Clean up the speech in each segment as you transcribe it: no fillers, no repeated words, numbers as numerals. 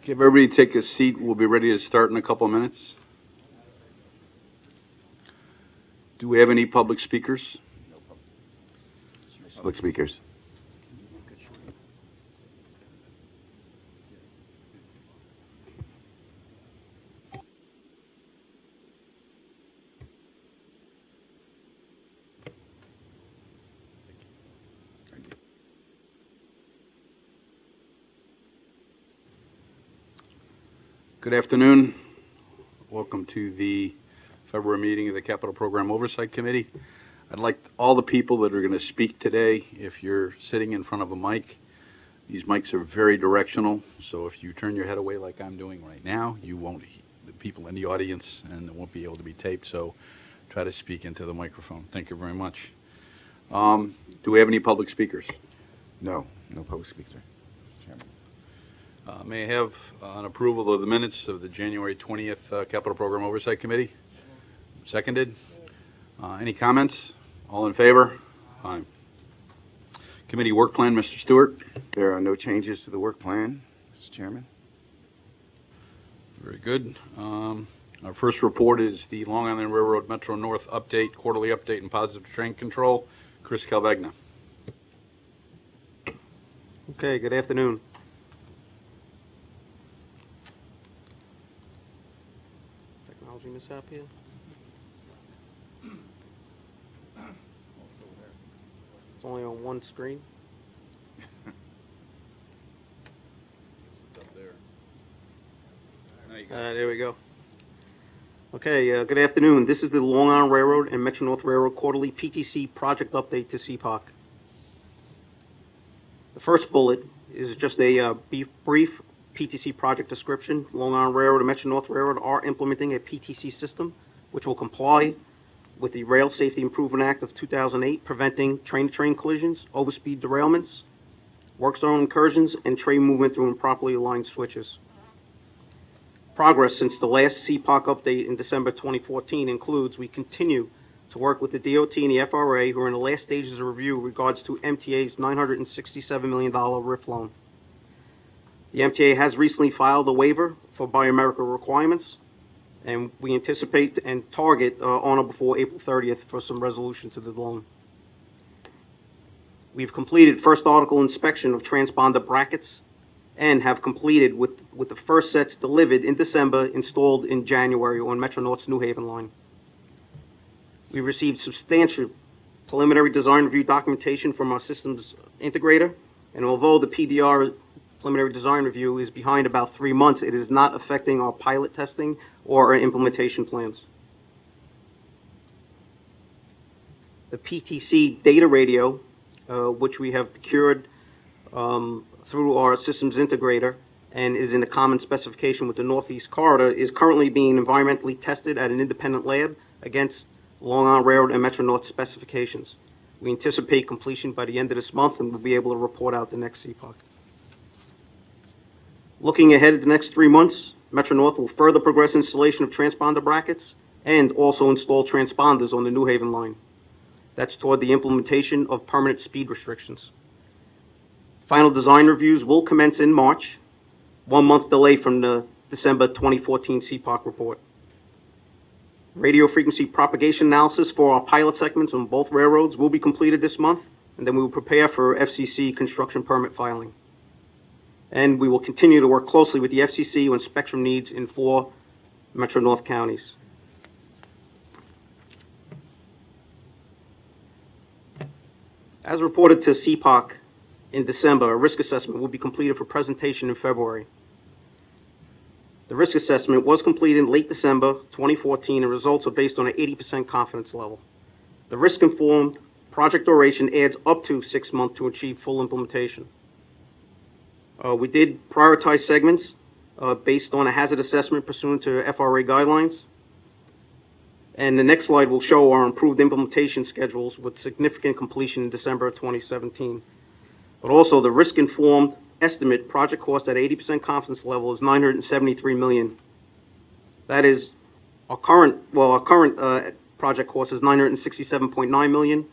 Give everybody take a seat. We'll be ready to start in a couple of minutes. Do we have any public speakers? Public speakers. Good afternoon. Welcome to the February meeting of the Capital Program Oversight Committee. I'd like all the people that are going to speak today, if you're sitting in front of a mic, these mics are very directional, so if you turn your head away like I'm doing right now, you won't, the people in the audience, and it won't be able to be taped, so try to speak into the microphone. Thank you very much. Do we have any public speakers? No public speaker. Chairman. May I have an approval of the minutes of the January 20th Capital Program Oversight Committee? Seconded. Any comments? All in favor? Aye. Committee work plan, Mr. Stewart. There are no changes to the work plan, Mr. Chairman. Very good. Our first report is the Long Island Railroad Metro North update, quarterly update and positive train control. Chris Calvagna. Okay, good afternoon. Technology mishap here. It's only on one screen. It's up there. There we go. Okay, good afternoon. This is the Long Island Railroad and Metro North Railroad quarterly PTC project update to CPOC. The first bullet is just a brief PTC project description. Long Island Railroad and Metro North Railroad are implementing a PTC system which will comply with the Rail Safety Improvement Act of 2008, preventing train-to-train collisions, overspeed derailments, work zone incursions, and train movement through improperly aligned switches. Progress since the last CPOC update in December 2014 includes we continue to work with the DOT and the FRA, who are in the last stages of review regards to MTA's $967 million RIF loan. The MTA has recently filed a waiver for biomedical requirements, and we anticipate and target on or before April 30th for some resolution to the loan. We've completed first article inspection of transponder brackets and have completed with the first sets delivered in December, installed in January on Metro North's New Haven line. We received substantial preliminary design review documentation from our systems integrator, and although the PDR preliminary design review is behind about 3 months, it is not affecting our pilot testing or our implementation plans. The PTC data radio, which we have procured through our systems integrator and is in a common specification with the Northeast Corridor, is currently being environmentally tested at an independent lab against Long Island Railroad and Metro North specifications. We anticipate completion by the end of this month, and we'll be able to report out the next CPOC. Looking ahead at the next 3 months, Metro North will further progress installation of transponder brackets and also install transponders on the New Haven line. That's toward the implementation of permanent speed restrictions. Final design reviews will commence in March, 1 month delay from the December 2014 CPOC report. Radio frequency propagation analysis for our pilot segments on both railroads will be completed this month, and then we will prepare for FCC construction permit filing. And we will continue to work closely with the FCC on spectrum needs in 4 Metro North counties. As reported to CPOC in December, a risk assessment will be completed for presentation in February. The risk assessment was completed in late December 2014, and results are based on an 80% confidence level. The risk-informed project duration adds up to 6 months to achieve full implementation. We did prioritize segments based on a hazard assessment pursuant to FRA guidelines. And the next slide will show our improved implementation schedules with significant completion in December of 2017. But also the risk-informed estimate project cost at 80% confidence level is $973 million. That is our current project cost is $967.9 million,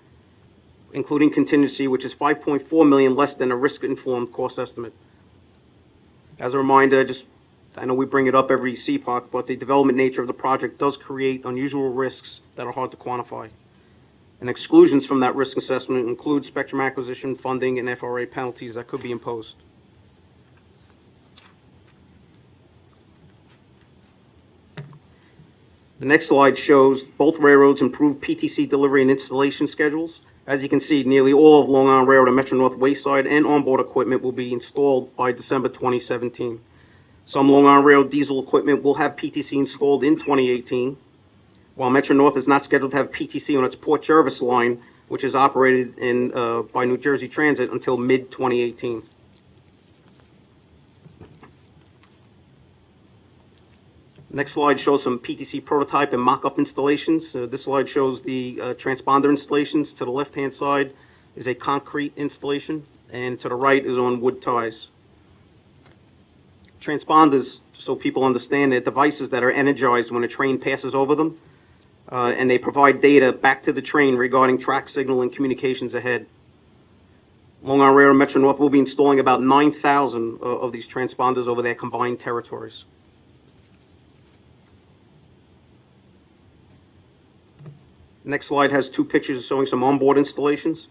including contingency, which is $5.4 million less than a risk-informed cost estimate. As a reminder, just I know we bring it up every CPOC, but the development nature of the project does create unusual risks that are hard to quantify. And exclusions from that risk assessment include spectrum acquisition, funding, and FRA penalties that could be imposed. The next slide shows both railroads' improved PTC delivery and installation schedules. As you can see, nearly all of Long Island Railroad and Metro-North Wayside and onboard equipment will be installed by December 2017. Some Long Island Railroad diesel equipment will have PTC installed in 2018, while Metro-North is not scheduled to have PTC on its Port Jervis line, which is operated by New Jersey Transit until mid-2018. Next slide shows some PTC prototype and mock-up installations. This slide shows the transponder installations. To the left-hand side is a concrete installation, and to the right is on wood ties. Transponders, so people understand, they're devices that are energized when a train passes over them, and they provide data back to the train regarding track signal and communications ahead. Long Island Railroad and Metro-North will be installing about 9,000 of these transponders over their combined territories. Next slide has two pictures showing some onboard installations.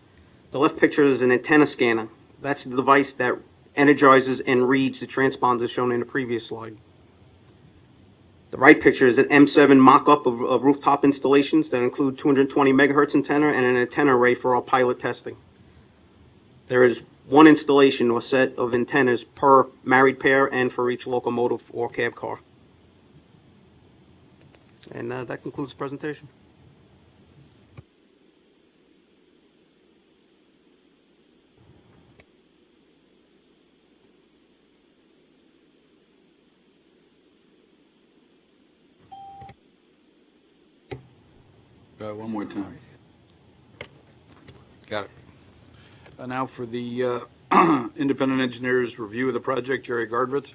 The left picture is an antenna scanner. That's the device that energizes and reads the transponders shown in the previous slide. The right picture is an M7 mock-up of rooftop installations that include 220 megahertz antenna and an antenna array for our pilot testing. There is one installation or set of antennas per married pair and for each locomotive or cab car. And that concludes the presentation. One more time. Got it. Now for the independent engineers review of the project, Jerry Gardvitz.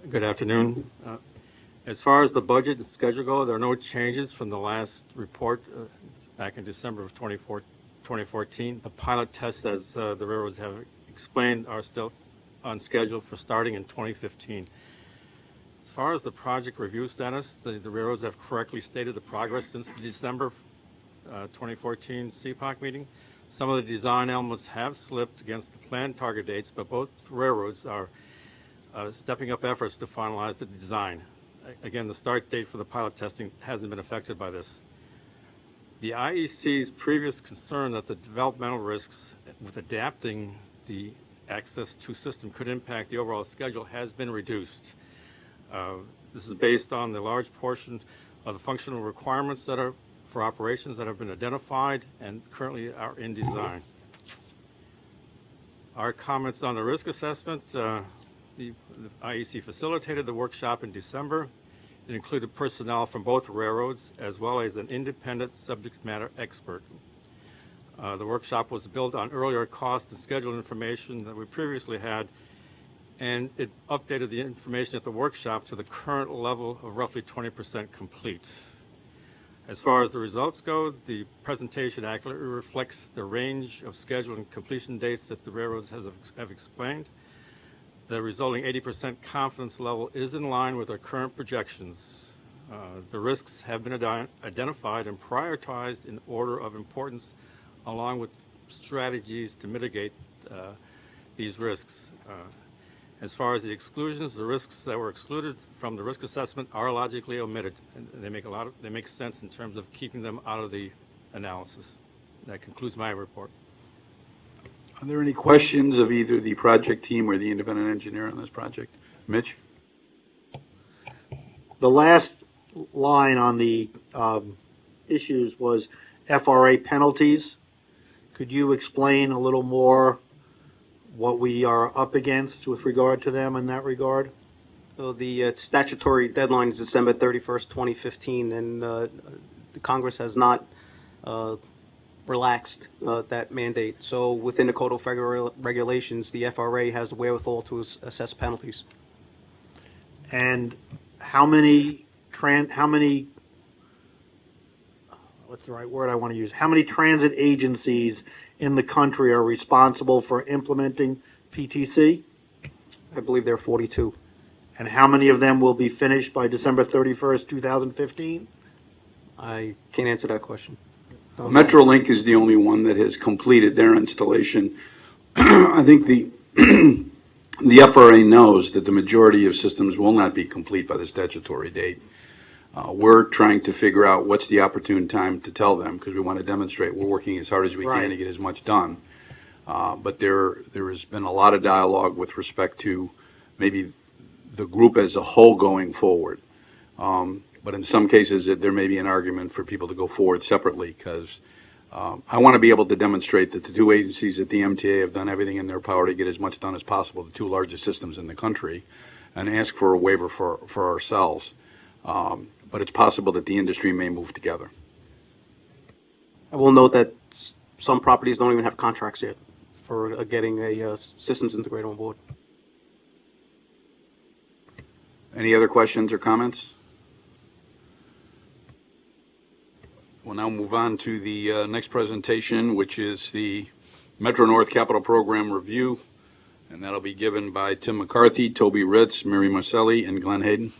Good afternoon. As far as the budget and schedule go, there are no changes from the last report back in December of 2014. The pilot tests, as the railroads have explained, are still on schedule for starting in 2015. As far as the project review status, the railroads have correctly stated the progress since the December 2014 CPOC meeting. Some of the design elements have slipped against the planned target dates, but both railroads are stepping up efforts to finalize the design. Again, the start date for the pilot testing hasn't been affected by this. The IEC's previous concern that the developmental risks with adapting the Access 2 system could impact the overall schedule has been reduced. This is based on the large portion of the functional requirements that are for operations that have been identified and currently are in design. Our comments on the risk assessment, the IEC facilitated the workshop in December. It included personnel from both railroads as well as an independent subject matter expert. The workshop was built on earlier cost and schedule information that we previously had, and it updated the information at the workshop to the current level of roughly 20% complete. As far as the results go, the presentation accurately reflects the range of schedule and completion dates that the railroads have explained. The resulting 80% confidence level is in line with our current projections. The risks have been identified and prioritized in order of importance, along with strategies to mitigate these risks. As far as the exclusions, the risks that were excluded from the risk assessment are logically omitted, and they make sense in terms of keeping them out of the analysis. That concludes my report. Are there any questions of either the project team or the independent engineer on this project? Mitch? The last line on the issues was FRA penalties. Could you explain a little more what we are up against with regard to them in that regard? So the statutory deadline is December 31st, 2015, and the Congress has not relaxed that mandate. So within the Code of Federal Regulations, the FRA has the wherewithal to assess penalties. And how many what's the right word I want to use? How many transit agencies in the country are responsible for implementing PTC? I believe there are 42. And how many of them will be finished by December 31st, 2015? I can't answer that question. Metrolink is the only one that has completed their installation. I think the the FRA knows that the majority of systems will not be complete by the statutory date. We're trying to figure out what's the opportune time to tell them, because we want to demonstrate we're working as hard as we can Right. to get as much done. But there has been a lot of dialogue with respect to maybe the group as a whole going forward. But in some cases, there may be an argument for people to go forward separately, because I want to be able to demonstrate that the two agencies at the MTA have done everything in their power to get as much done as possible, the two largest systems in the country, and ask for a waiver for ourselves. But it's possible that the industry may move together. I will note that some properties don't even have contracts yet for getting a systems integrator on board. Any other questions or comments? We'll now move on to the next presentation, which is the Metro North Capital Program Review, and that'll be given by Tim McCarthy, Toby Ritz, Mary Marcelli, and Glenn Hayden.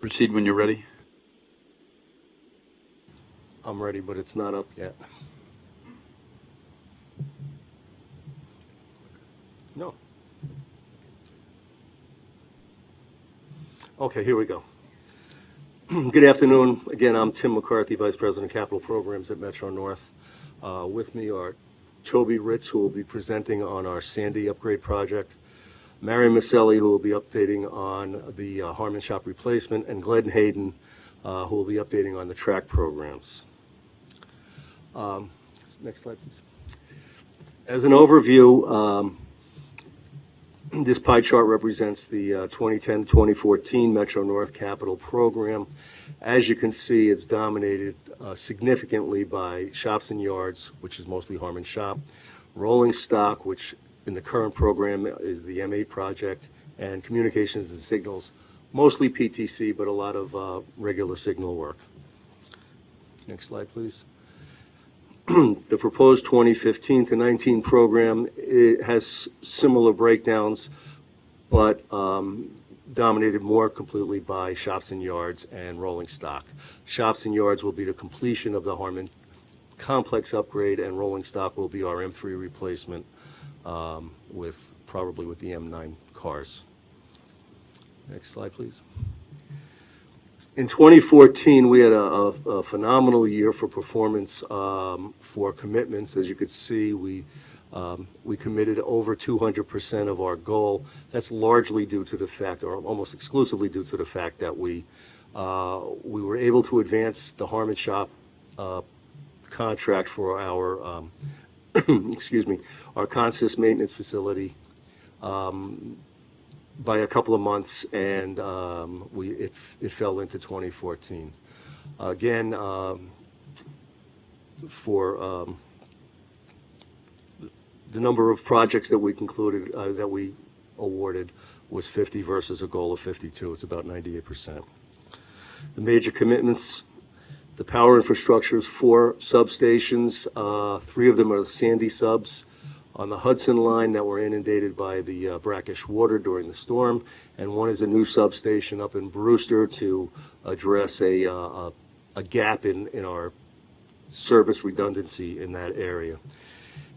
Proceed when you're ready. I'm ready, but it's not up yet. No. Okay, here we go. Good afternoon. Again, I'm Tim McCarthy, Vice President of Capital Programs at Metro North. With me are Toby Ritz, who will be presenting on our Sandy upgrade project, Mary Maselli, who will be updating on the Harmon Shop replacement, and Glenn Hayden, who will be updating on the track programs. Next slide, please. As an overview, this pie chart represents the 2010-2014 Metro North Capital Program. As you can see, it's dominated significantly by shops and yards, which is mostly Harmon Shop, rolling stock, which in the current program is the M8 project, and communications and signals, mostly PTC, but a lot of regular signal work. Next slide, please. The proposed 2015 to 19 program, it has similar breakdowns, but dominated more completely by shops and yards and rolling stock. Shops and yards will be the completion of the Harmon complex upgrade, and rolling stock will be our M3 replacement, probably with the M9 cars. Next slide, please. In 2014, we had a phenomenal year for performance for commitments. As you could see, we committed over 200% of our goal. That's largely due to the fact, or almost exclusively due to the fact, that we were able to advance the Harmon Shop contract for our excuse me, our consist maintenance facility by a couple of months, and it fell into 2014. Again, for the number of projects that we concluded, that we awarded, was 50 versus a goal of 52. It's about 98%. The major commitments: the power infrastructure is 4 substations. 3 of them are Sandy subs on the Hudson line that were inundated by the brackish water during the storm, and 1 is a new substation up in Brewster to address a gap in our service redundancy in that area.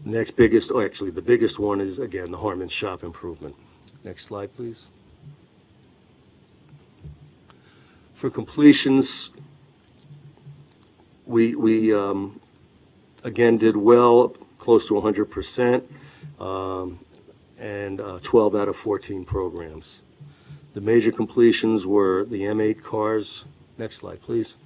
Next biggest, actually the biggest one, is again the Harmon Shop improvement. Next slide, please. For completions, we again did well, close to 100%, and 12 out of 14 programs. The major completions were the M8 cars. Next slide, please.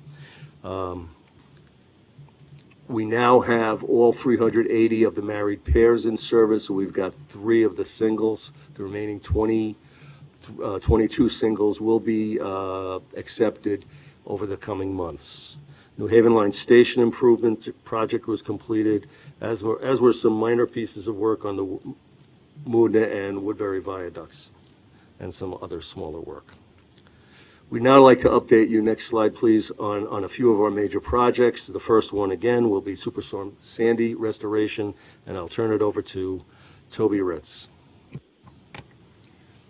We now have all 380 of the married pairs in service. So we've got 3 of the singles. The remaining 22 singles will be accepted over the coming months. New Haven Line Station improvement project was completed, as were some minor pieces of work on the Moodna and Woodbury viaducts, and some other smaller work. We'd now like to update you, next slide please, on a few of our major projects. The first one again will be Superstorm Sandy restoration, and I'll turn it over to Toby Ritz.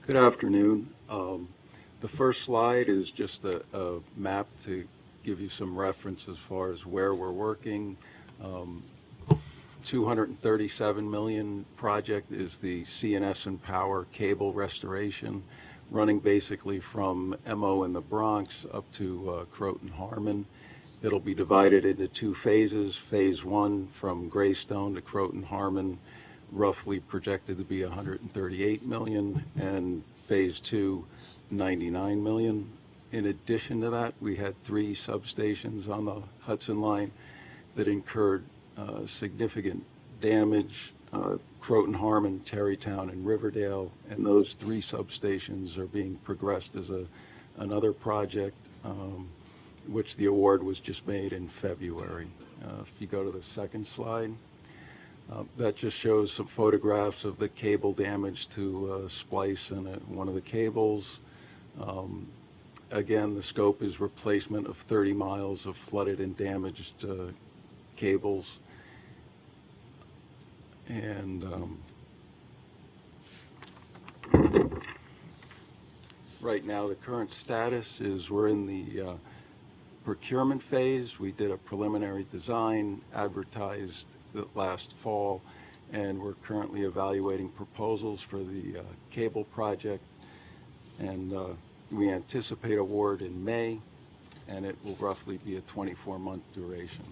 Good afternoon. The first slide is just a map to give you some reference as far as where we're working. 237 million project is the CNS and Power cable restoration, running basically from MO in the Bronx up to Croton Harmon. It'll be divided into two phases. Phase 1 from Greystone to Croton Harmon, roughly projected to be 138 million, and phase 2, 99 million. In addition to that, we had 3 substations on the Hudson line that incurred significant damage, Croton Harmon, Terrytown, and Riverdale, and those 3 substations are being progressed as another project, which the award was just made in February. If you go to the second slide, that just shows some photographs of the cable damage to splice in one of the cables. Again, the scope is replacement of 30 miles of flooded and damaged cables. And right now, the current status is we're in the procurement phase. We did a preliminary design, advertised last fall, and we're currently evaluating proposals for the cable project. And we anticipate award in May, and it will roughly be a 24-month duration.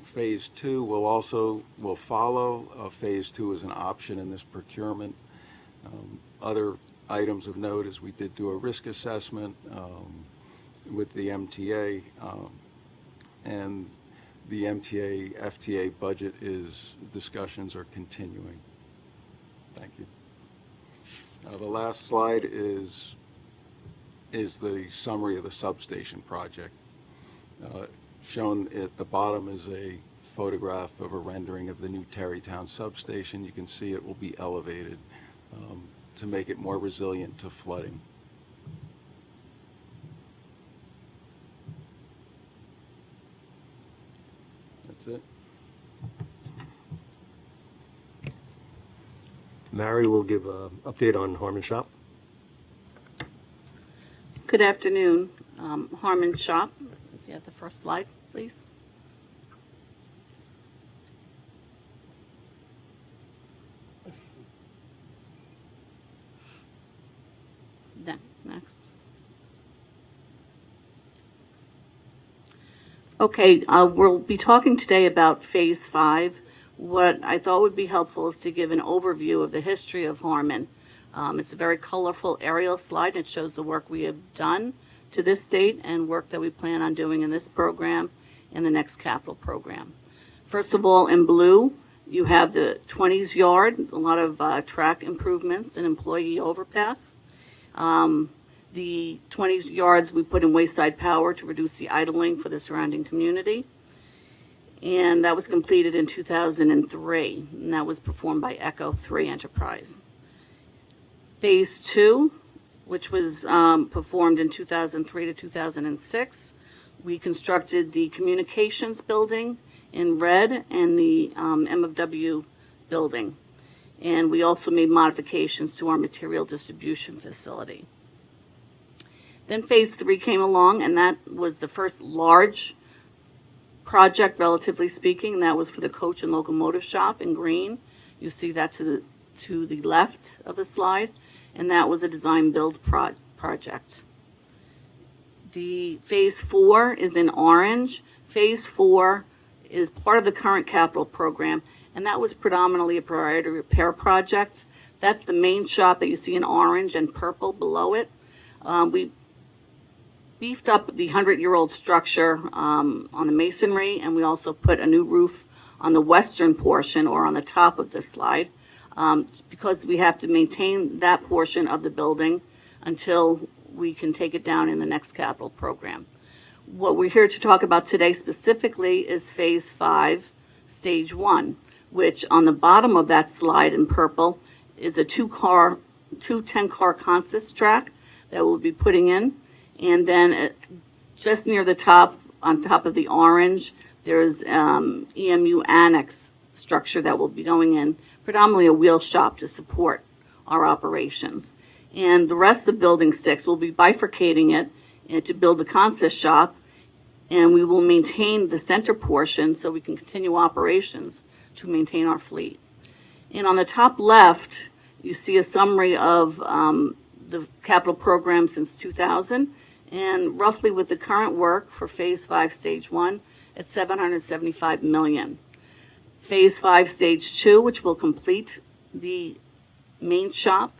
Phase 2 will follow. Phase 2 is an option in this procurement. Other items of note is we did do a risk assessment with the MTA, and the MTA FTA budget discussions are continuing. Thank you. The last slide is the summary of the substation project. Shown at the bottom is a photograph of a rendering of the new Terrytown substation. You can see it will be elevated to make it more resilient to flooding. That's it. Mary will give an update on Harmon Shop. Good afternoon. Harmon Shop, if you have the first slide, please. Next. Okay, we'll be talking today about Phase 5. What I thought would be helpful is to give an overview of the history of Harmon. It's a very colorful aerial slide. It shows the work we have done to this date and work that we plan on doing in this program and the next capital program. First of all, in blue, you have the 20s yard, a lot of track improvements and employee overpass. The 20s yards we put in wayside power to reduce the idling for the surrounding community. And that was completed in 2003, and that was performed by Echo 3 Enterprise. Phase 2, which was performed in 2003 to 2006, we constructed the communications building in red and the MFW building. And we also made modifications to our material distribution facility. Then Phase 3 came along, and that was the first large project, relatively speaking. That was for the coach and locomotive shop in green. You see that to the left of the slide, and that was a design build project. The Phase 4 is in orange. Phase 4 is part of the current capital program, and that was predominantly a priority repair project. That's the main shop that you see in orange and purple below it. We beefed up the 100-year-old structure on the masonry, and we also put a new roof on the western portion or on the top of the slide because we have to maintain that portion of the building until we can take it down in the next capital program. What we're here to talk about today specifically is Phase 5, Stage 1, which on the bottom of that slide in purple is a two 10-car consist track that we'll be putting in. And then just near the top, on top of the orange, there's EMU annex structure that will be going in, predominantly a wheel shop to support our operations. And the rest of Building 6, we'll be bifurcating it to build the consist shop, and we will maintain the center portion so we can continue operations to maintain our fleet. And on the top left, you see a summary of the capital program since 2000, and roughly with the current work for Phase 5, Stage 1, it's $775 million. Phase 5, Stage 2, which will complete the main shop,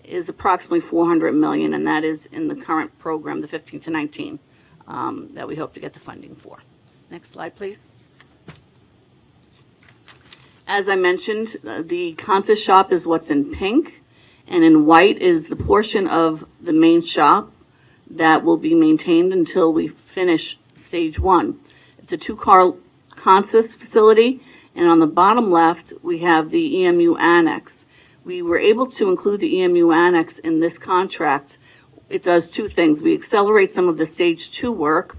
is approximately $400 million, and that is in the current program, the 15 to 19, that we hope to get the funding for. Next slide, please. As I mentioned, the consist shop is what's in pink, and in white is the portion of the main shop that will be maintained until we finish Stage 1. It's a two-car consist facility, and on the bottom left, we have the EMU annex. We were able to include the EMU annex in this contract. It does two things. We accelerate some of the Stage 2 work,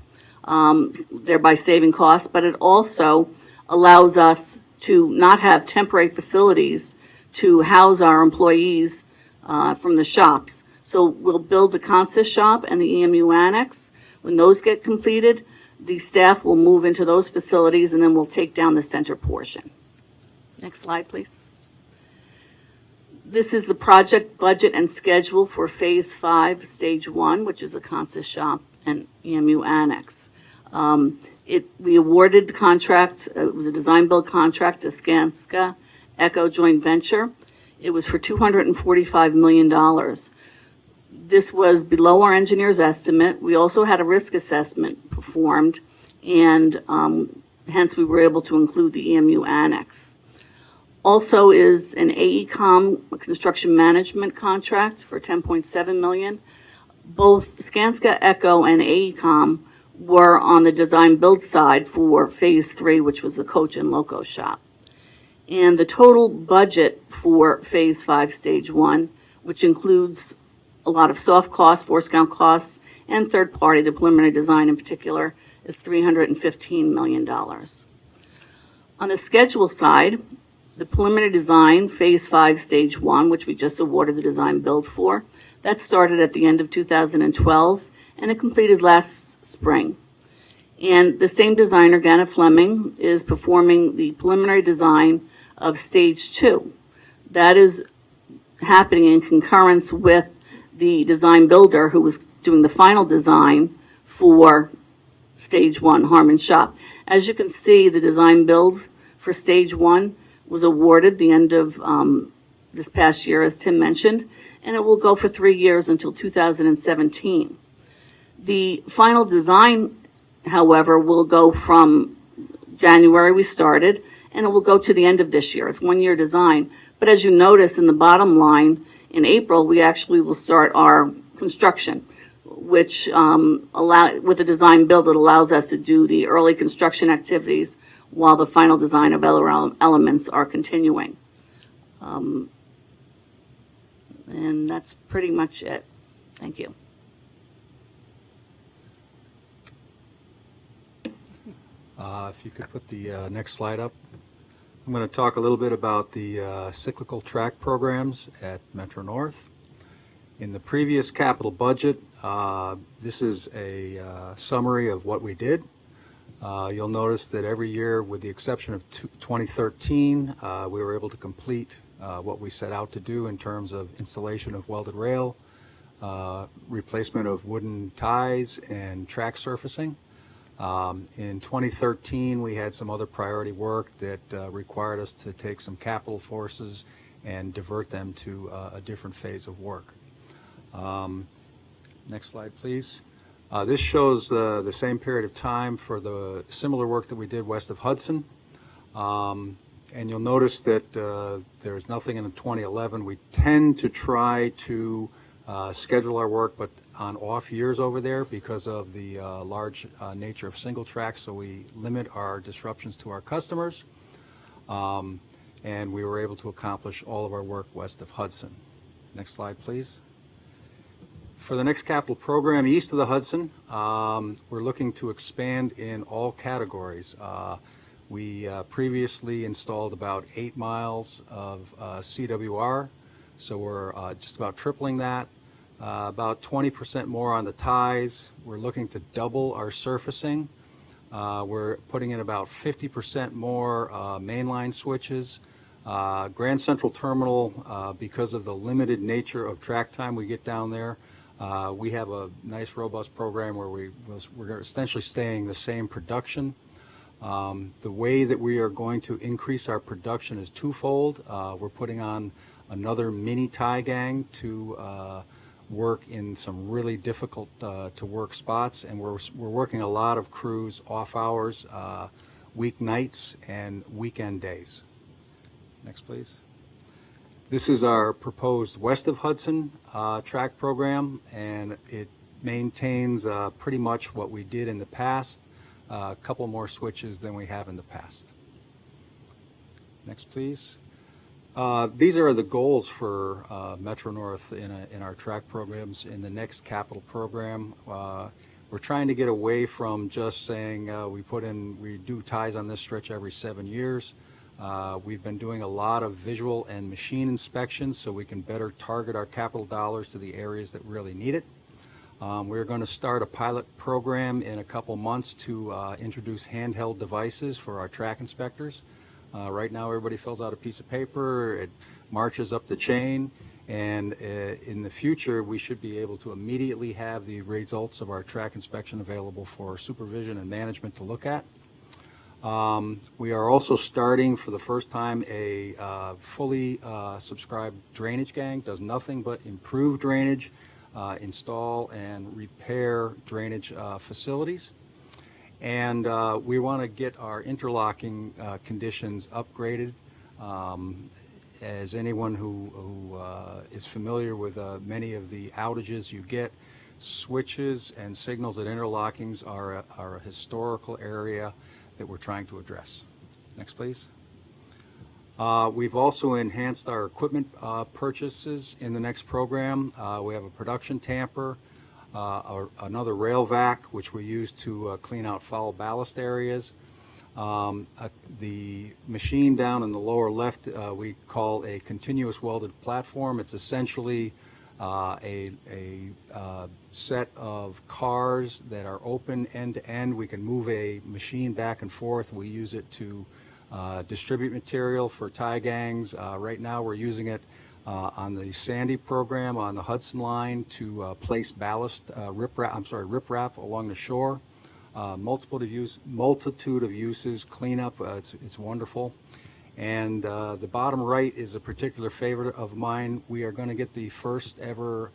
thereby saving costs, but it also allows us to not have temporary facilities to house our employees from the shops. So we'll build the consist shop and the EMU annex. When those get completed, the staff will move into those facilities, and then we'll take down the center portion. Next slide, please. This is the project budget and schedule for Phase 5, Stage 1, which is a consist shop and EMU annex. We awarded the contract, it was a design-build contract to Skanska Echo joint venture. It was for $245 million. This was below our engineer's estimate. We also had a risk assessment performed, and hence we were able to include the EMU annex. Also is an AECOM construction management contract for $10.7 million. Both Skanska Echo and AECOM were on the design-build side for Phase 3, which was the coach and loco shop. And the total budget for Phase 5, Stage 1, which includes a lot of soft costs, force count costs, and third-party, the preliminary design in particular, is $315 million. On the schedule side, the preliminary design, Phase 5, Stage 1, which we just awarded the design build for, that started at the end of 2012, and it completed last spring. And the same designer, Gannett Fleming, is performing the preliminary design of Stage 2. That is happening in concurrence with the design builder who was doing the final design for Stage 1, Harmon Shop. As you can see, the design build for Stage 1 was awarded the end of this past year, as Tim mentioned, and it will go for 3 years until 2017. The final design, however, will go from January we started, and it will go to the end of this year. It's 1 year design. But as you notice in the bottom line, in April, we actually will start our construction, which with the design build, it allows us to do the early construction activities while the final design of other elements are continuing. And that's pretty much it. Thank you. If you could put the next slide up. I'm going to talk a little bit about the cyclical track programs at Metro North. In the previous capital budget, this is a summary of what we did. You'll notice that every year, with the exception of 2013, we were able to complete what we set out to do in terms of installation of welded rail, replacement of wooden ties, and track surfacing. In 2013, we had some other priority work that required us to take some capital forces and divert them to a different phase of work. Next slide, please. This shows the same period of time for the similar work that we did west of Hudson. And you'll notice that there's nothing in 2011. We tend to try to schedule our work, but on off years over there because of the large nature of single track, so we limit our disruptions to our customers. And we were able to accomplish all of our work west of Hudson. Next slide, please. For the next capital program east of the Hudson, we're looking to expand in all categories. We previously installed about 8 miles of CWR, so we're just about tripling that. About 20% more on the ties. We're looking to double our surfacing. We're putting in about 50% more mainline switches. Grand Central Terminal, because of the limited nature of track time we get down there, we have a nice robust program where we're essentially staying the same production. The way that we are going to increase our production is twofold. We're putting on another mini tie gang to work in some really difficult to work spots, and we're working a lot of crews off hours, weeknights and weekend days. Next, please. This is our proposed west of Hudson track program, and it maintains pretty much what we did in the past, a couple more switches than we have in the past. Next, please. These are the goals for Metro North in our track programs in the next capital program. We're trying to get away from just saying we do ties on this stretch every 7 years. We've been doing a lot of visual and machine inspections so we can better target our capital dollars to the areas that really need it. We're going to start a pilot program in a couple months to introduce handheld devices for our track inspectors. Right now everybody fills out a piece of paper, it marches up the chain, and in the future we should be able to immediately have the results of our track inspection available for supervision and management to look at. We are also starting for the first time a fully subscribed drainage gang. Does nothing but improve drainage, install and repair drainage facilities. And we want to get our interlocking conditions upgraded. As anyone who is familiar with many of the outages you get, switches and signals at interlockings are a historical area that we're trying to address. Next, please. We've also enhanced our equipment purchases in the next program. We have a production tamper, another rail vac, which we use to clean out foul ballast areas. The machine down in the lower left we call a continuous welded platform. It's essentially a set of cars that are open end to end. We can move a machine back and forth. We use it to distribute material for tie gangs. Right now we're using it on the Sandy program on the Hudson line to place ballast riprap along the shore. Multitude of uses, cleanup. It's wonderful. And the bottom right is a particular favorite of mine. We are going to get the first ever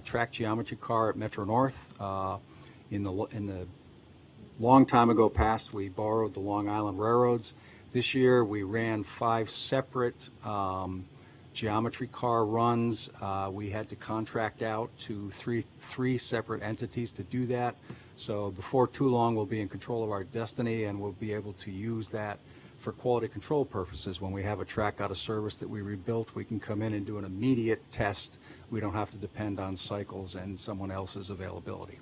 track geometry car at Metro North. In the long time ago past, we borrowed the Long Island Railroads. This year we ran 5 separate geometry car runs. We had to contract out to three separate entities to do that. So before too long we'll be in control of our destiny, and we'll be able to use that for quality control purposes. When we have a track out of service that we rebuilt, we can come in and do an immediate test. We don't have to depend on cycles and someone else's availability.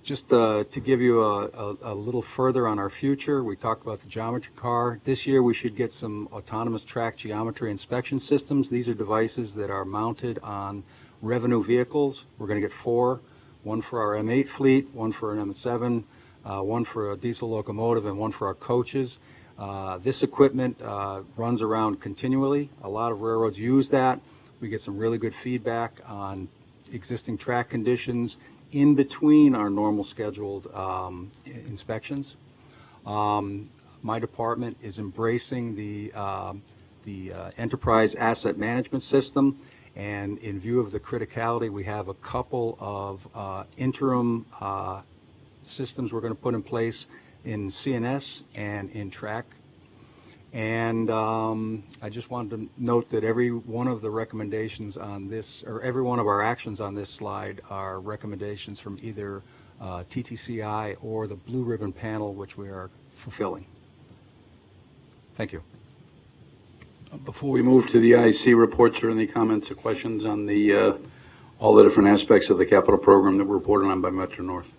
Just to give you a little further on our future, we talked about the geometry car. This year we should get some autonomous track geometry inspection systems. These are devices that are mounted on revenue vehicles. We're going to get 4, one for our M8 fleet, one for an M7, one for a diesel locomotive, and one for our coaches. This equipment runs around continually. A lot of railroads use that. We get some really good feedback on existing track conditions in between our normal scheduled inspections. My department is embracing the enterprise asset management system, and in view of the criticality, we have a couple of interim systems we're going to put in place in CNS and in track. And I just wanted to note that every one of the recommendations on this, or every one of our actions on this slide, are recommendations from either TTCI or the Blue Ribbon Panel, which we are fulfilling. Thank you. Before we move to the IC reports, or any comments or questions on the, all the different aspects of the capital program that were reported on by Metro North?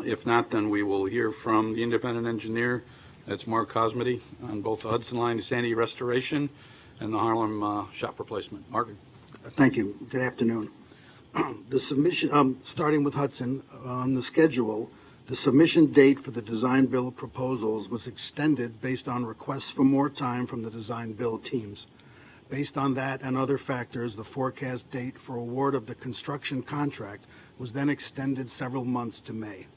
If not, then we will hear from the independent engineer. That's Mark Cosmety on both the Hudson Line Sandy restoration and the Harlem shop replacement. Mark? Thank you. Good afternoon. The submission, starting with Hudson, on the schedule, the submission date for the design build proposals was extended based on requests for more time from the design build teams. Based on that and other factors, the forecast date for award of the construction contract was then extended several months to May.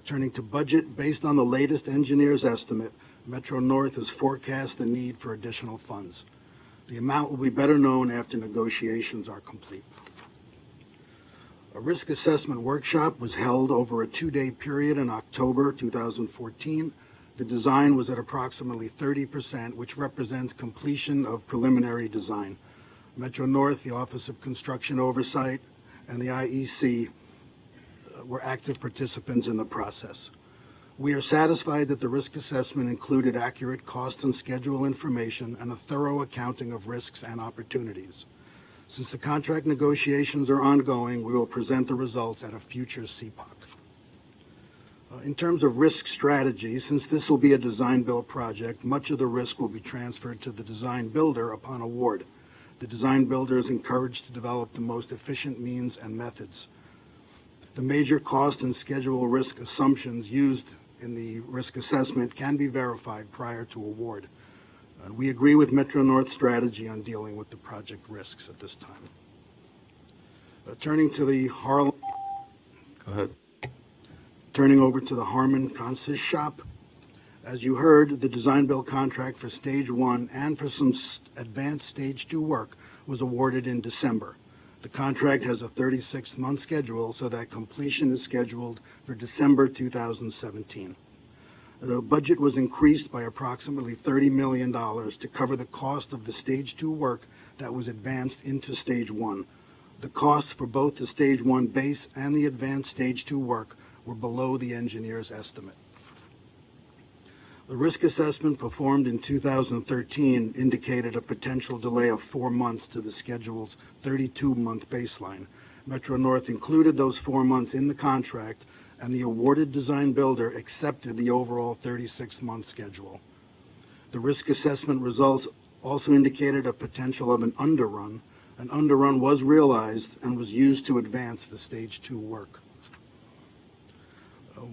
Turning to budget, based on the latest engineer's estimate, Metro North has forecast the need for additional funds. The amount will be better known after negotiations are complete. A risk assessment workshop was held over a 2-day period in October 2014. The design was at approximately 30%, which represents completion of preliminary design. Metro North, the Office of Construction Oversight, and the IEC were active participants in the process. We are satisfied that the risk assessment included accurate cost and schedule information and a thorough accounting of risks and opportunities. Since the contract negotiations are ongoing, we will present the results at a future CPOC. In terms of risk strategy, since this will be a design-build project, much of the risk will be transferred to the design builder upon award. The design builder is encouraged to develop the most efficient means and methods. The major cost and schedule risk assumptions used in the risk assessment can be verified prior to award. And we agree with Metro North's strategy on dealing with the project risks at this time. Turning over to the Harmon Consist Shop. As you heard, the design build contract for Stage 1 and for some advanced Stage 2 work was awarded in December. The contract has a 36-month schedule, so that completion is scheduled for December 2017. The budget was increased by approximately $30 million to cover the cost of the Stage 2 work that was advanced into Stage 1. The costs for both the Stage 1 base and the advanced Stage 2 work were below the engineer's estimate. The risk assessment performed in 2013 indicated a potential delay of 4 months to the schedule's 32-month baseline. Metro North included those 4 months in the contract, and the awarded design builder accepted the overall 36-month schedule. The risk assessment results also indicated a potential of an underrun. An underrun was realized and was used to advance the Stage 2 work.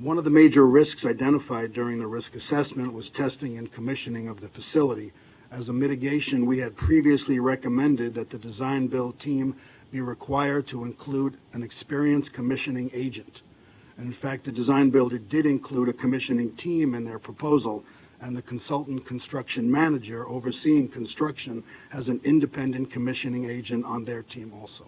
One of the major risks identified during the risk assessment was testing and commissioning of the facility. As a mitigation, we had previously recommended that the design build team be required to include an experienced commissioning agent. And in fact, the design builder did include a commissioning team in their proposal, and the consultant construction manager overseeing construction has an independent commissioning agent on their team also.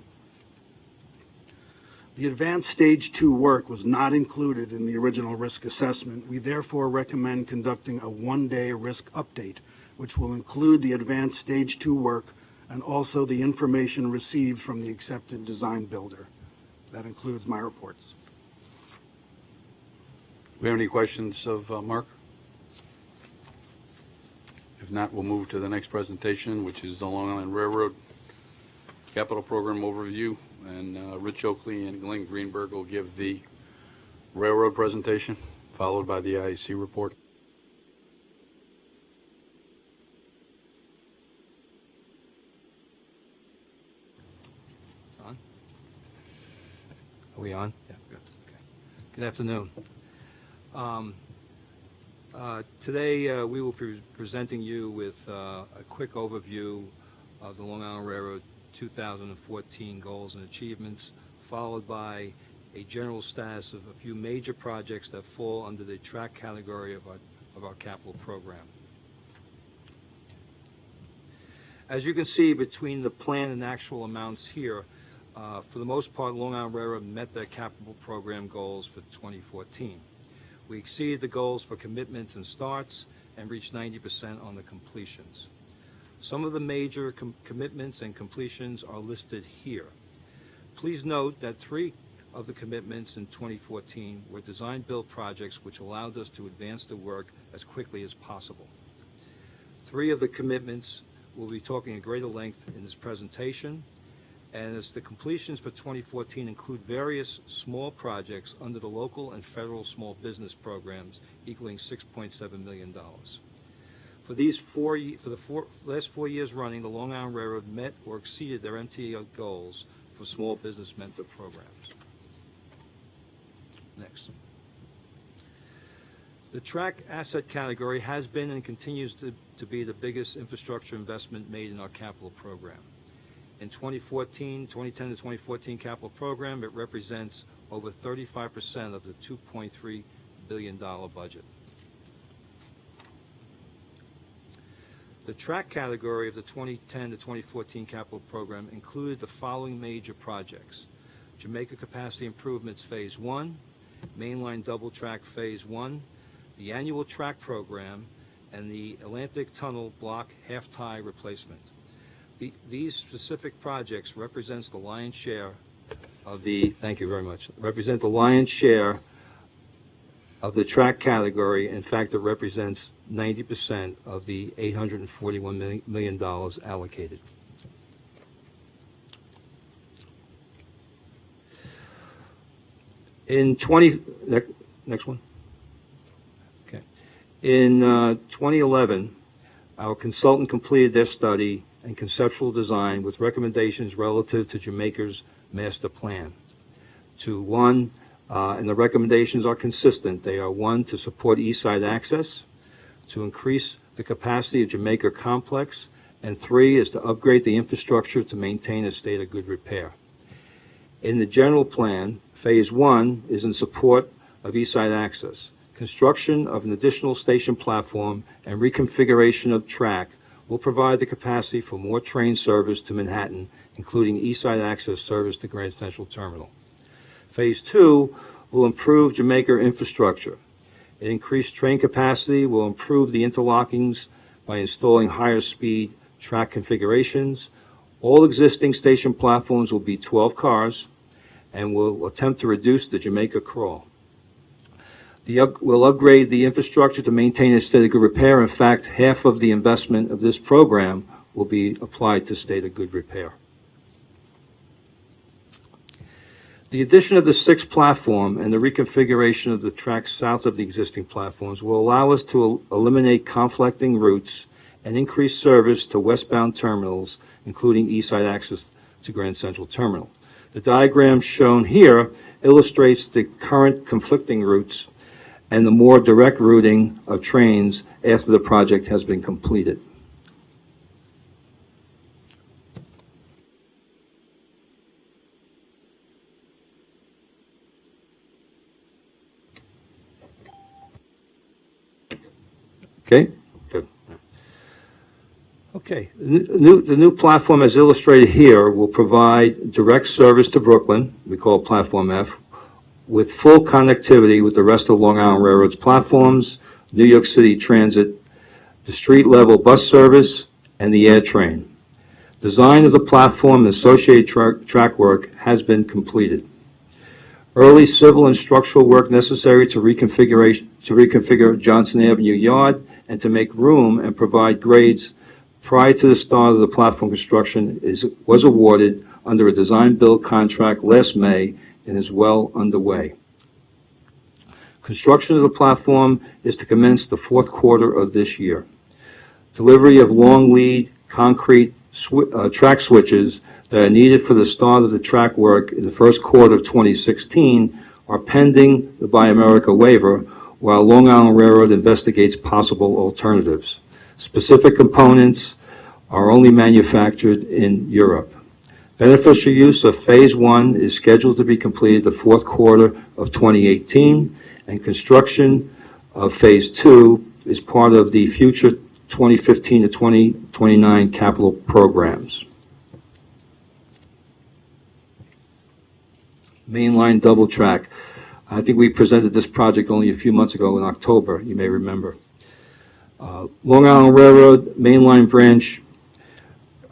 The advanced Stage 2 work was not included in the original risk assessment. We therefore recommend conducting a 1-day risk update, which will include the advanced Stage 2 work and also the information received from the accepted design builder. That includes my reports. Do we have any questions of Mark? If not, we'll move to the next presentation, which is the Long Island Railroad Capital Program Overview. And Rich Oakley and Glenn Greenberg will give the railroad presentation, followed by the IEC report. On? Are we on? Yeah, good. Okay. Good afternoon. Today we will be presenting you with a quick overview of the Long Island Railroad 2014 goals and achievements, followed by a general status of a few major projects that fall under the track category of our capital program. As you can see between the plan and actual amounts here, for the most part, Long Island Railroad met their capital program goals for 2014. We exceeded the goals for commitments and starts and reached 90% on the completions. Some of the major commitments and completions are listed here. Please note that 3 of the commitments in 2014 were design-build projects which allowed us to advance the work as quickly as possible. 3 of the commitments we'll be talking at greater length in this presentation, and as the completions for 2014 include various small projects under the local and federal small business programs equaling $6.7 million. For the last 4 years running, the Long Island Railroad met or exceeded their MTA goals for small business mentor programs. Next. The track asset category has been and continues to be the biggest infrastructure investment made in our capital program. In 2010 to 2014 capital program, it represents over 35% of the $2.3 billion budget. The track category of the 2010 to 2014 capital program included the following major projects: Jamaica Capacity Improvements Phase 1, Mainline Double Track Phase 1, the annual track program, and the Atlantic Tunnel Block Half-Tie Replacement. These specific projects represents the lion's share of the, thank you very much, represent the lion's share of the track category. In fact, it represents 90% of the $841 million allocated. In next one. Okay. In 2011, our consultant completed their study and conceptual design with recommendations relative to Jamaica's master plan. And the recommendations are consistent. They are 1, to support east side access, to increase the capacity of Jamaica Complex, and 3 is to upgrade the infrastructure to maintain a state of good repair. In the general plan, Phase 1 is in support of east side access. Construction of an additional station platform and reconfiguration of track will provide the capacity for more train service to Manhattan, including east side access service to Grand Central Terminal. Phase 2 will improve Jamaica infrastructure. Increased train capacity will improve the interlockings by installing higher speed track configurations. All existing station platforms will be 12 cars and will attempt to reduce the Jamaica crawl. We'll upgrade the infrastructure to maintain a state of good repair. In fact, half of the investment of this program will be applied to state of good repair. The addition of the 6th platform and the reconfiguration of the tracks south of the existing platforms will allow us to eliminate conflicting routes and increase service to westbound terminals, including east side access to Grand Central Terminal. The diagram shown here illustrates the current conflicting routes and the more direct routing of trains after the project has been completed. Okay, good. Okay, the new platform as illustrated here will provide direct service to Brooklyn, we call it Platform F, with full connectivity with the rest of Long Island Railroad's platforms, New York City Transit, the street-level bus service, and the air train. Design of the platform and associated track work has been completed. Early civil and structural work necessary to reconfigure Johnson Avenue Yard and to make room and provide grades prior to the start of the platform construction was awarded under a design-build contract last May and is well underway. Construction of the platform is to commence the 4th quarter of this year. Delivery of long lead concrete track switches that are needed for the start of the track work in the 1st quarter of 2016 are pending the Buy America waiver, while Long Island Railroad investigates possible alternatives. Specific components are only manufactured in Europe. Beneficial use of Phase 1 is scheduled to be completed the 4th quarter of 2018, and construction of Phase 2 is part of the future 2015 to 2029 capital programs. Mainline double track. I think we presented this project only a few months ago in October, you may remember. Long Island Railroad mainline branch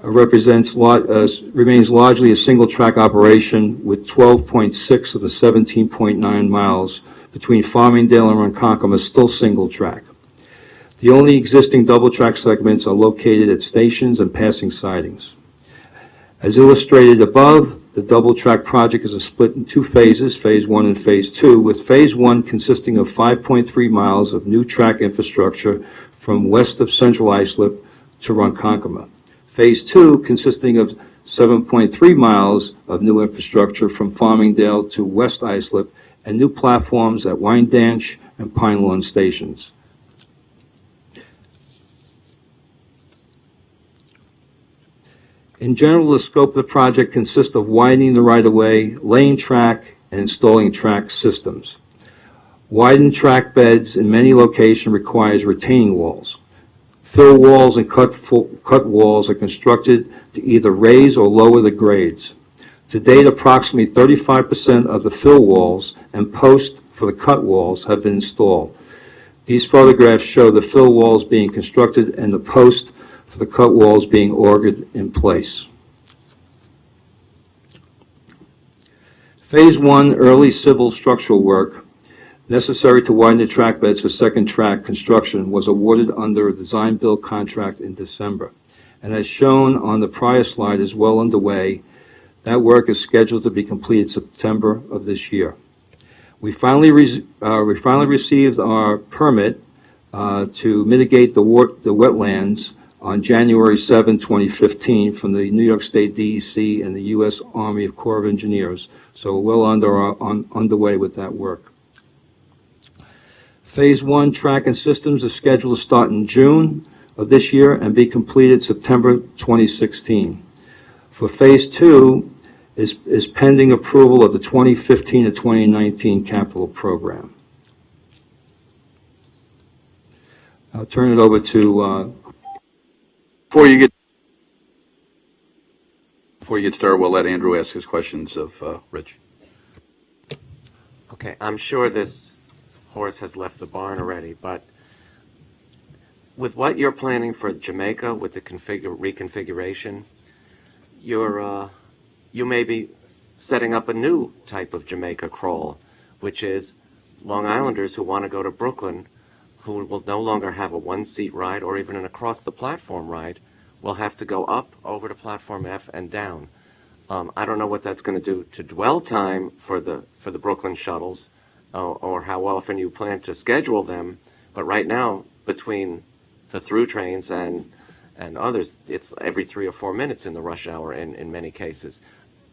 remains largely a single track operation with 12.6 of the 17.9 miles between Farmingdale and Ronkonkoma still single track. The only existing double-track segments are located at stations and passing sidings. As illustrated above, the double-track project is split in two phases, Phase 1 and Phase 2, with Phase 1 consisting of 5.3 miles of new track infrastructure from west of Central Islip to Ronkonkoma. Phase 2 consisting of 7.3 miles of new infrastructure from Farmingdale to West Islip and new platforms at Wyandanch and Pine Lawn stations. In general, the scope of the project consists of widening the right-of-way, laying track, and installing track systems. Widened track beds in many locations requires retaining walls. Fill walls and cut walls are constructed to either raise or lower the grades. To date, approximately 35% of the fill walls and posts for the cut walls have been installed. These photographs show the fill walls being constructed and the posts for the cut walls being ordered in place. Phase 1, early civil structural work necessary to widen the track beds for second track construction was awarded under a design-build contract in December. And as shown on the prior slide is well underway. That work is scheduled to be completed September of this year. We finally received our permit to mitigate the wetlands on January 7, 2015, from the New York State DEC and the U.S. Army Corps of Engineers. So we're well underway with that work. Phase 1 track and systems is scheduled to start in June of this year and be completed September 2016. For Phase 2 is pending approval of the 2015 to 2019 capital program. I'll turn it over to Before you get started, we'll let Andrew ask his questions of Rich. Okay, I'm sure this horse has left the barn already, but with what you're planning for Jamaica with the reconfiguration, you may be setting up a new type of Jamaica crawl, which is Long Islanders who want to go to Brooklyn, who will no longer have a one-seat ride or even an across-the-platform ride, will have to go up over to Platform F and down. I don't know what that's going to do to dwell time for the Brooklyn shuttles, or how often you plan to schedule them, but right now, between the through trains and others, it's every 3 or 4 minutes in the rush hour in many cases.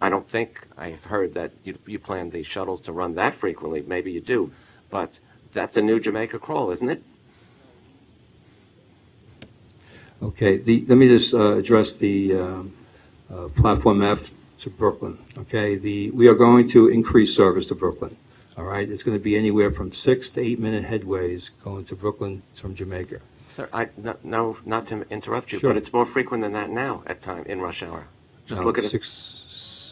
I don't think I've heard that you plan the shuttles to run that frequently. Maybe you do, but that's a new Jamaica crawl, isn't it? Okay, let me just address the Platform F to Brooklyn. Okay, we are going to increase service to Brooklyn. All right, it's going to be anywhere from 6 to 8 minute headways going to Brooklyn from Jamaica. Sir, no, not to interrupt you, Sure. But it's more frequent than that now at time in rush hour. Just look at it.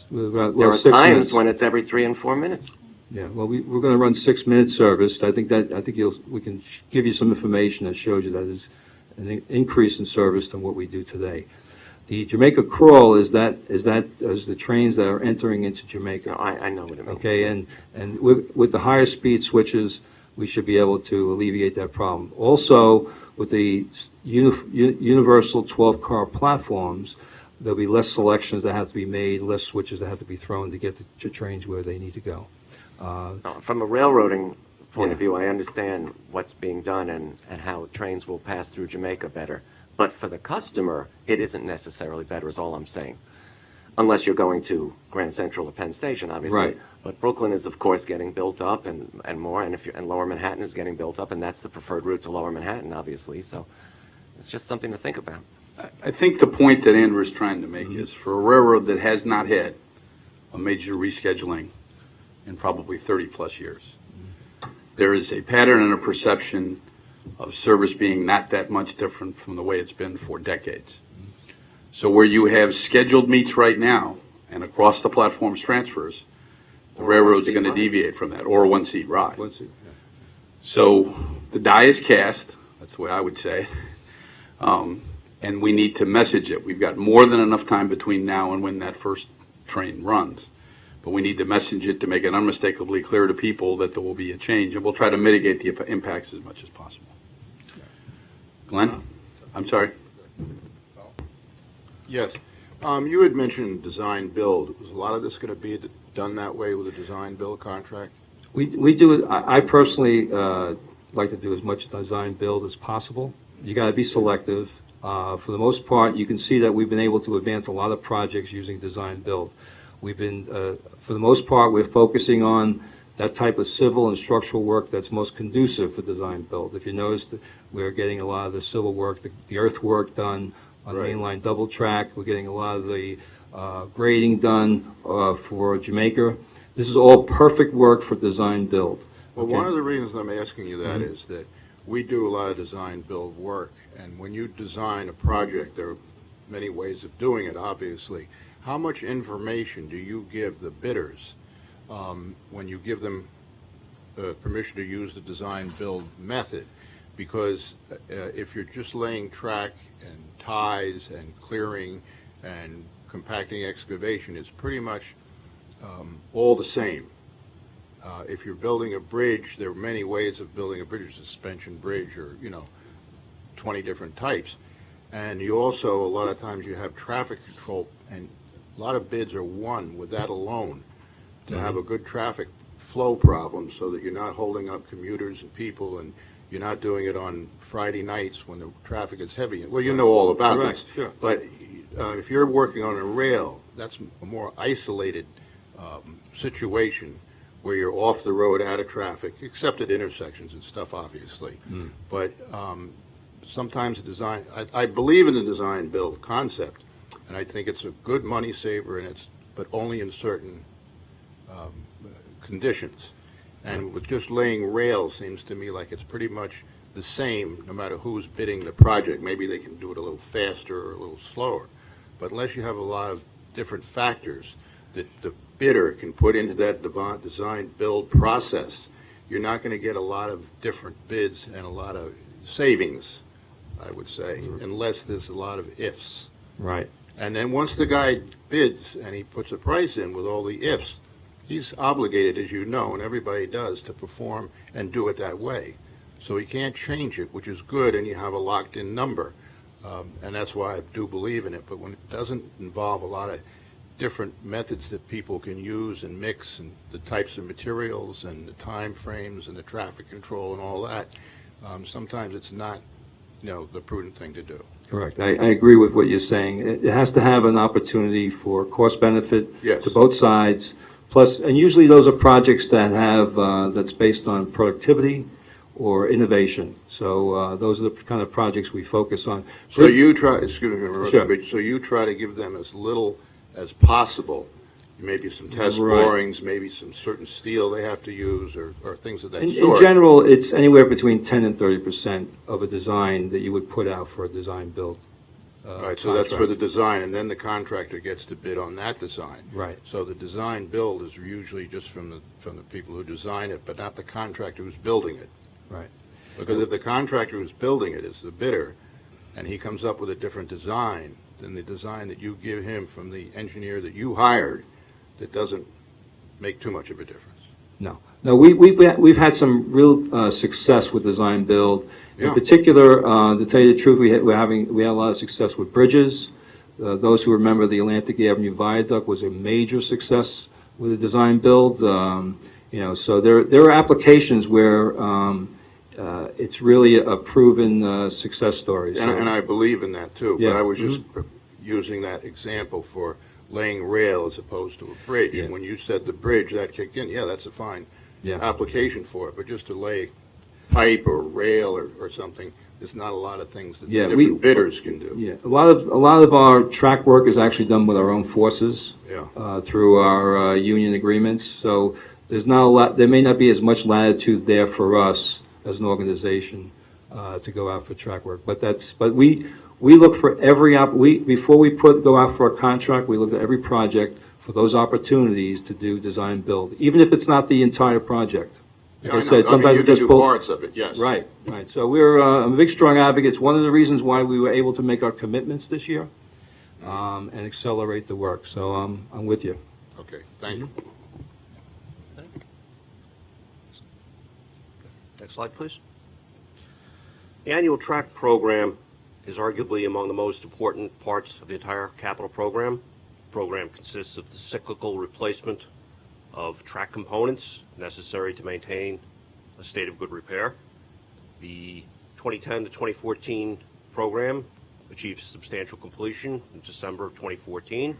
There There are times when it's every 3 and 4 minutes. Yeah, well, we're going to run 6 minute service. I think we can give you some information that shows you that is an increase in service than what we do today. The Jamaica crawl is the trains that are entering into Jamaica. No, I know what it means. Okay, and with the higher speed switches, we should be able to alleviate that problem. Also, with the universal 12-car platforms, there'll be less selections that have to be made, less switches that have to be thrown to get the trains where they need to go. From a railroading point Yeah. of view, I understand what's being done and how trains will pass through Jamaica better. But for the customer, it isn't necessarily better, is all I'm saying. Unless you're going to Grand Central or Penn Station, obviously. Right. But Brooklyn is, of course, getting built up and more, and Lower Manhattan is getting built up, and that's the preferred route to Lower Manhattan, obviously. So it's just something to think about. I think the point that Andrew is trying to make is for a railroad that has not had a major rescheduling in probably 30-plus years, there is a pattern and a perception of service being not that much different from the way it's been for decades. So where you have scheduled meets right now and across the platforms transfers, the railroads are going to deviate from that, or a one-seat ride. So the die is cast, that's the way I would say, and we need to message it. We've got more than enough time between now and when that first train runs, but we need to message it to make it unmistakably clear to people that there will be a change, and we'll try to mitigate the impacts as much as possible. Glenn? I'm sorry. Yes. You had mentioned design build. Was a lot of this going to be done that way with a design build contract? We do, I personally like to do as much design build as possible. You got to be selective. For the most part, you can see that we've been able to advance a lot of projects using design build. We've been, for the most part, we're focusing on that type of civil and structural work that's most conducive for design build. If you notice, we're getting a lot of the civil work, the earthwork done on Right. mainline double track. We're getting a lot of the grading done for Jamaica. This is all perfect work for design build. Well, Okay. one of the reasons I'm asking you that is that we do a lot of design build work, and when you design a project, there are many ways of doing it, obviously. How much information do you give the bidders when you give them permission to use the design build method? Because if you're just laying track and ties and clearing and compacting excavation, it's pretty much all the same. If you're building a bridge, there are many ways of building a bridge, a suspension bridge, or 20 different types. And you also, a lot of times, you have traffic control, and a lot of bids are won with that alone to have a good traffic flow problem, so that you're not holding up commuters and people, and you're not doing it on Friday nights when the traffic is heavy. Well, you know all about Correct, this. sure. But if you're working on a rail, that's a more isolated situation where you're off the road, out of traffic, except at intersections and stuff, obviously. But sometimes the design, I believe in the design build concept, and I think it's a good money saver, but only in certain conditions. And with just laying rails, seems to me like it's pretty much the same, no matter who's bidding the project. Maybe they can do it a little faster or a little slower. But unless you have a lot of different factors that the bidder can put into that design build process, you're not going to get a lot of different bids and a lot of savings, I would say, unless there's a lot of ifs. Right. And then once the guy bids and he puts a price in with all the ifs, he's obligated, as you know, and everybody does, to perform and do it that way. So he can't change it, which is good, and you have a locked-in number. And that's why I do believe in it. But when it doesn't involve a lot of different methods that people can use and mix, and the types of materials and the time frames and the traffic control and all that, sometimes it's not, the prudent thing to do. Correct. I agree with what you're saying. It has to have an opportunity for cost benefit Yes. to both sides. Plus, and usually those are projects that have, that's based on productivity or innovation. So those are the kind of projects we focus on. So you try, excuse me, for Sure. interrupting, but so you try to give them as little as possible, maybe some test Right. borings, maybe some certain steel they have to use, or things of that In sort. general, it's anywhere between 10 and 30% of a design that you would put out for a design build. All right, so that's for contract. the design, and then the contractor gets to bid on that design. Right. So the design build is usually just from the people who design it, but not the contractor who's building it. Right. Because if the contractor who's building it is the bidder, and he comes up with a different design than the design that you give him from the engineer that you hired, that doesn't make too much of a difference. No, we've had some real success with design build. In Yeah. particular, to tell you the truth, we had a lot of success with bridges. Those who remember the Atlantic Avenue Viaduct was a major success with the design build. So there are applications where it's really a proven success story. So- And I believe in that too, but Yeah. I was just using that example for laying rail as opposed to a bridge. Yeah. When you said the bridge, that kicked in, yeah, that's a fine Yeah. application for it, but just to lay pipe or rail or something, there's not a lot of things that Yeah, different bidders can do. Yeah, a lot of our track work is actually done with our own forces. Yeah. Through our union agreements. So there's not a lot. There may not be as much latitude there for us as an organization to go out for track work. But we look for before we go out for a contract. We look at every project for those opportunities to do design build, even if it's not the entire project. Yeah, Like I know. said, sometimes you we can just do pull. parts of it, yes. Right. So we're a big, strong advocate. It's one of the reasons why we were able to make our commitments this year and accelerate the work. So I'm with you. Okay, thank you. Next slide, please. The annual track program is arguably among the most important parts of the entire capital program. The program consists of the cyclical replacement of track components necessary to maintain a state of good repair. The 2010 to 2014 program achieved substantial completion in December of 2014.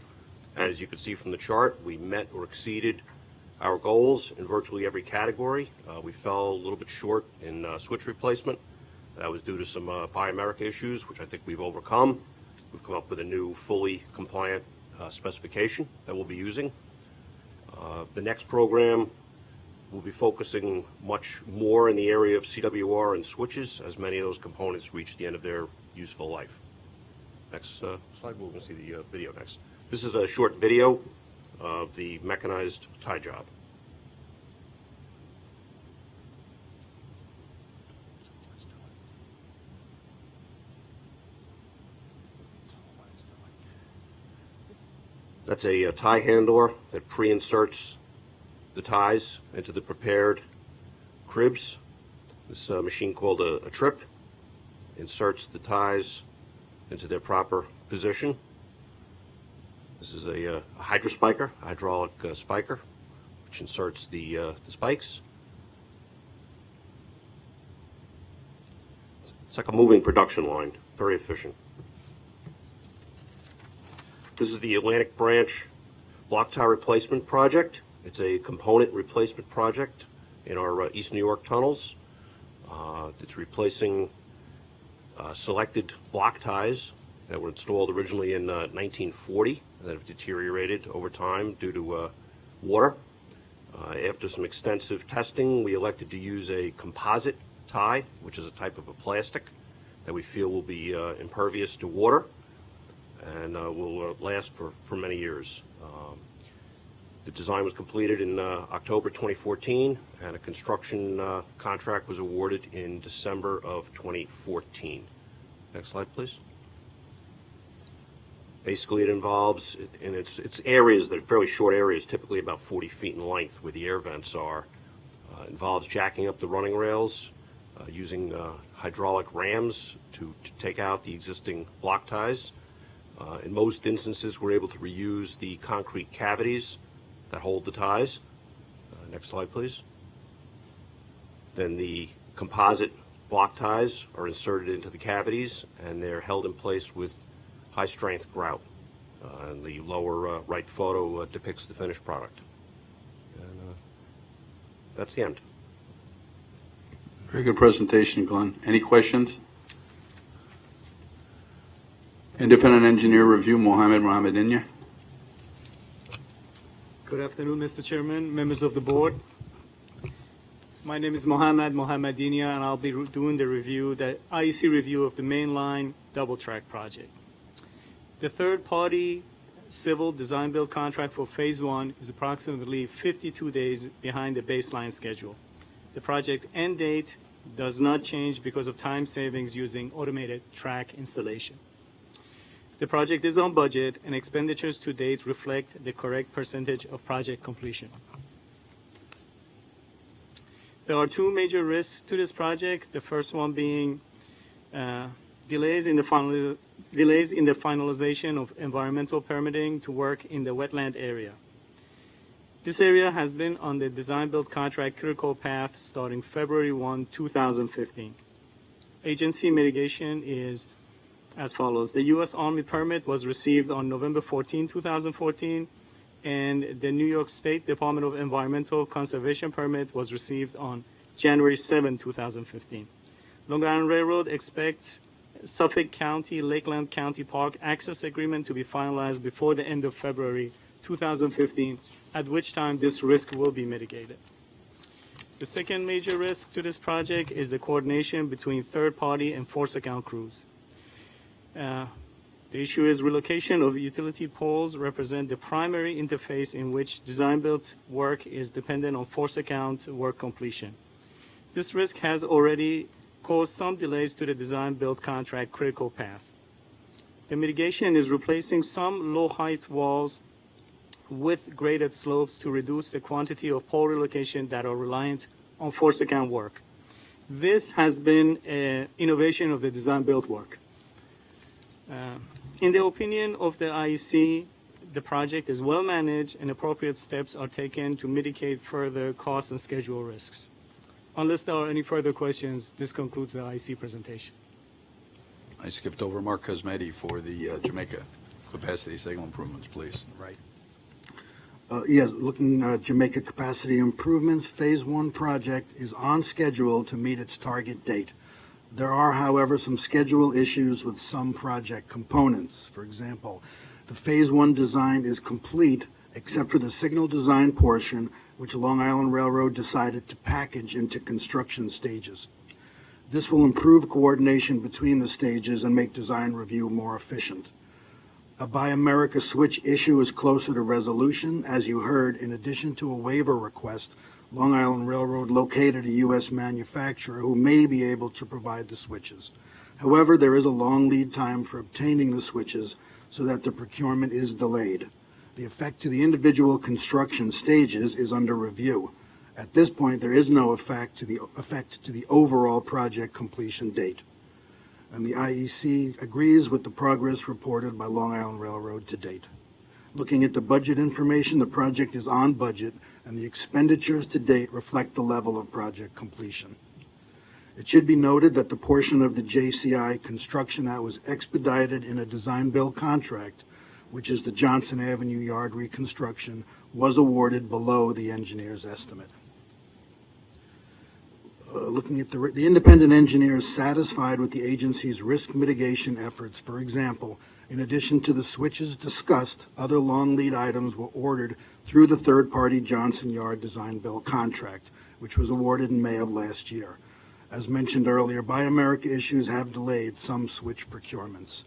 And as you can see from the chart, we met or exceeded our goals in virtually every category. We fell a little bit short in switch replacement. That was due to some Buy America issues, which I think we've overcome. We've come up with a new fully compliant specification that we'll be using. The next program will be focusing much more in the area of CWR and switches, as many of those components reach the end of their useful life. Next slide, we're going to see the video next. This is a short video of the mechanized tie job. That's a tie handler that pre-inserts the ties into the prepared cribs. This machine called a trip inserts the ties into their proper position. This is a hydrospiker, a hydraulic spiker, which inserts the spikes. It's like a moving production line, very efficient. This is the Atlantic Branch block tie replacement project. It's a component replacement project in our East New York tunnels. It's replacing selected block ties that were installed originally in 1940 and that have deteriorated over time due to water. After some extensive testing, we elected to use a composite tie, which is a type of a plastic that we feel will be impervious to water and will last for many years. The design was completed in October 2014, and a construction contract was awarded in December of 2014. Next slide, please. Basically, it involves, in its areas, they're fairly short areas, typically about 40 feet in length, where the air vents are. Involves jacking up the running rails, using hydraulic rams to take out the existing block ties. In most instances, we're able to reuse the concrete cavities that hold the ties. Next slide, please. Then the composite block ties are inserted into the cavities, and they're held in place with high-strength grout. And the lower right photo depicts the finished product. And that's the end. Very good presentation, Glenn. Any questions? Independent Engineer Review, Mohammed Mohammedinia. Good afternoon, Mr. Chairman, members of the board. My name is Mohammed Mohammedinia, and I'll be doing the review, the IEC review of the mainline double track project. The third-party civil design build contract for phase 1 is approximately 52 days behind the baseline schedule. The project end date does not change because of time savings using automated track installation. The project is on budget, and expenditures to date reflect the correct percentage of project completion. There are two major risks to this project. The first one being delays in the finalization of environmental permitting to work in the wetland area. This area has been on the design-build contract critical path starting February 1, 2015. Agency mitigation is as follows. The U.S. Army permit was received on November 14, 2014, and the New York State Department of Environmental Conservation permit was received on January 7, 2015. Long Island Railroad expects Suffolk County, Lakeland County Park access agreement to be finalized before the end of February 2015, at which time this risk will be mitigated. The second major risk to this project is the coordination between third-party and force account crews. The issue is relocation of utility poles represent the primary interface in which design-built work is dependent on force account work completion. This risk has already caused some delays to the design-build contract critical path. The mitigation is replacing some low-height walls with graded slopes to reduce the quantity of pole relocation that are reliant on force account work. This has been an innovation of the design-build work. In the opinion of the IEC, the project is well managed and appropriate steps are taken to mitigate further cost and schedule risks. Unless there are any further questions, this concludes the IEC presentation. I skipped over Mark Cosmetti for the Jamaica capacity signal improvements, please. Right. Yes, looking at Jamaica capacity improvements, Phase 1 project is on schedule to meet its target date. There are, however, some schedule issues with some project components. For example, the Phase 1 design is complete except for the signal design portion, which Long Island Railroad decided to package into construction stages. This will improve coordination between the stages and make design review more efficient. A Buy America switch issue is closer to resolution. As you heard, in addition to a waiver request, Long Island Railroad located a U.S. manufacturer who may be able to provide the switches. However, there is a long lead time for obtaining the switches, so that the procurement is delayed. The effect to the individual construction stages is under review. At this point, there is no effect to the overall project completion date. And the IEC agrees with the progress reported by Long Island Railroad to date. Looking at the budget information, the project is on budget, and the expenditures to date reflect the level of project completion. It should be noted that the portion of the JCI construction that was expedited in a design-build contract, which is the Johnson Avenue Yard reconstruction, was awarded below the engineer's estimate. Looking at the independent engineer is satisfied with the agency's risk mitigation efforts. For example, in addition to the switches discussed, other long lead items were ordered through the third-party Johnson Yard design-build contract, which was awarded in May of last year. As mentioned earlier, Buy America issues have delayed some switch procurements.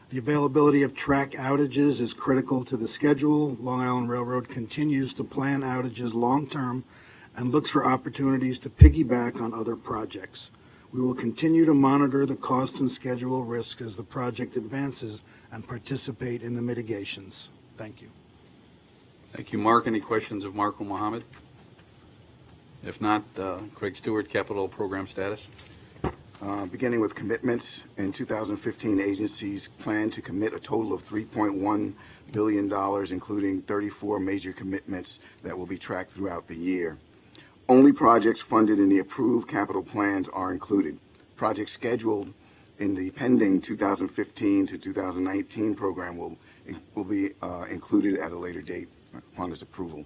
The availability of track outages is critical to the schedule. Long Island Railroad continues to plan outages long-term and looks for opportunities to piggyback on other projects. We will continue to monitor the cost and schedule risks as the project advances and participate in the mitigations. Thank you. Thank you, Mark. Any questions of Mark or Mohammed? If not, Craig Stewart, capital program status. Beginning with commitments, in 2015, agencies plan to commit a total of $3.1 billion, including 34 major commitments that will be tracked throughout the year. Only projects funded in the approved capital plans are included. Projects scheduled in the pending 2015 to 2019 program will be included at a later date upon its approval.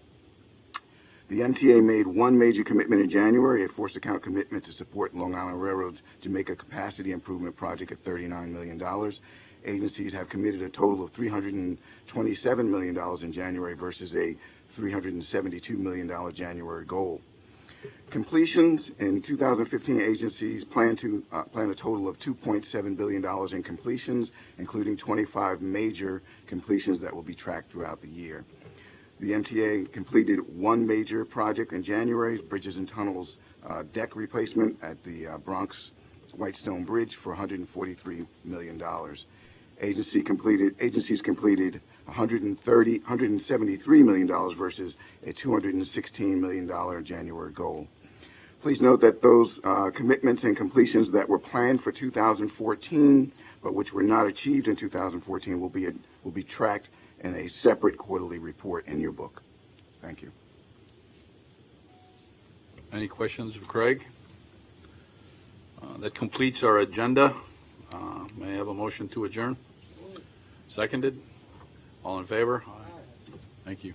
The MTA made one major commitment in January, a forced account commitment to support Long Island Railroad's Jamaica capacity improvement project at $39 million. Agencies have committed a total of $327 million in January versus a $372 million January goal. Completions in 2015, agencies plan a total of $2.7 billion in completions, including 25 major completions that will be tracked throughout the year. The MTA completed one major project in January's Bridges and Tunnels deck replacement at the Bronx Whitestone Bridge for $143 million. Agencies completed $173 million versus a $216 million January goal. Please note that those commitments and completions that were planned for 2014 but which were not achieved in 2014 will be tracked in a separate quarterly report in your book. Thank you. Any questions of Craig? That completes our agenda. May I have a motion to adjourn? Seconded? All in favor? Thank you.